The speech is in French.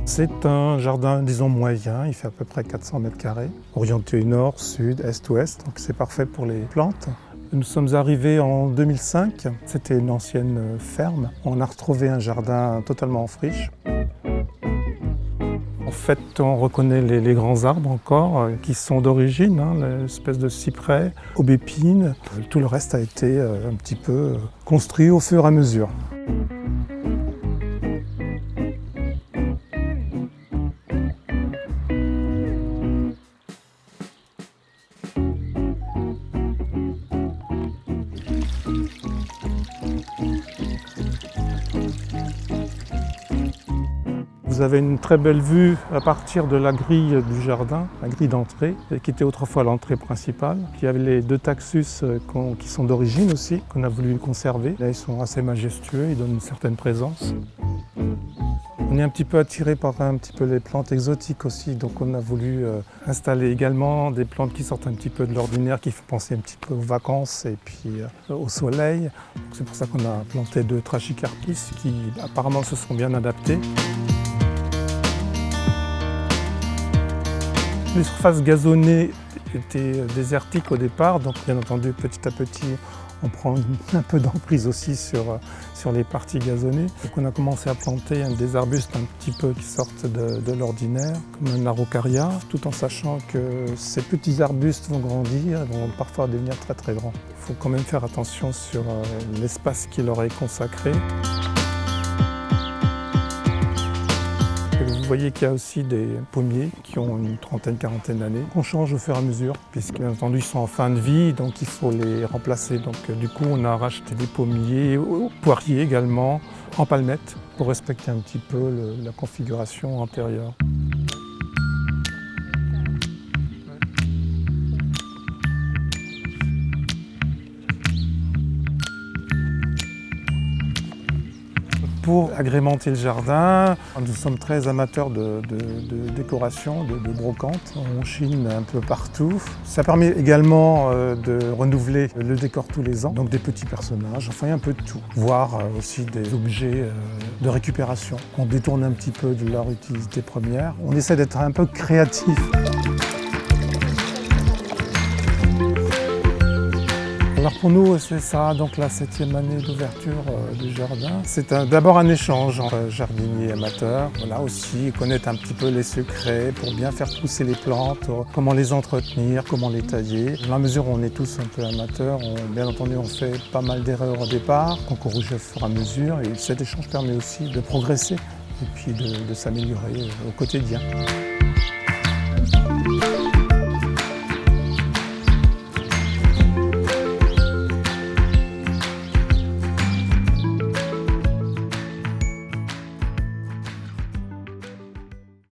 C'est un jardin, disons, moyen, il fait à peu près 400 mètres carrés, orienté nord, sud, est, ouest, donc c'est parfait pour les plantes. Nous sommes arrivés en 2005, c'était une ancienne ferme. On a retrouvé un jardin totalement en friche. En fait, on reconnaît les grands arbres encore, qui sont d'origine, l'espèce de cyprès, aubépine. Tout le reste a été un petit peu construit au fur et à mesure. Vous avez une très belle vue à partir de la grille du jardin, la grille d'entrée, qui était autrefois l'entrée principale. Il y avait les deux taxus qui sont d'origine aussi, qu'on a voulu conserver. Là, ils sont assez majestueux, ils donnent une certaine présence. On est un petit peu attiré par les plantes exotiques aussi, donc on a voulu installer également des plantes qui sortent un petit peu de l'ordinaire, qui font penser un petit peu aux vacances et puis au soleil. C'est pour ça qu'on a planté 2 trachycarpus qui apparemment se sont bien adaptés. Les surfaces gazonnées étaient désertiques au départ, donc bien entendu petit à petit on prend un peu d'emprise aussi sur les parties gazonnées. Donc on a commencé à planter des arbustes un petit peu qui sortent de l'ordinaire, comme un araucaria, tout en sachant que ces petits arbustes vont grandir et vont parfois devenir très très grands. Il faut quand même faire attention sur l'espace qui leur est consacré. Vous voyez qu'il y a aussi des pommiers qui ont une trentaine, quarantaine d'années. On change au fur et à mesure, puisque bien entendu ils sont en fin de vie, donc il faut les remplacer. Donc du coup on a racheté des pommiers, poiriers également, en palmettes, pour respecter un petit peu la configuration antérieure. Pour agrémenter le jardin, nous sommes très amateurs de décoration, de brocante. On chine un peu partout. Ça permet également de renouveler le décor tous les ans, donc des petits personnages, enfin un peu de tout. Voire aussi des objets de récupération. On détourne un petit peu de leur utilité première. On essaie d'être un peu créatif. Alors pour nous, c'est ça, donc la 7e année d'ouverture du jardin. C'est d'abord un échange entre jardiniers amateurs. Voilà aussi, connaître un petit peu les secrets pour bien faire pousser les plantes, comment les entretenir, comment les tailler. Dans la mesure où on est tous un peu amateurs, bien entendu on fait pas mal d'erreurs au départ, qu'on corrige au fur et à mesure. Et cet échange permet aussi de progresser et puis de s'améliorer au quotidien.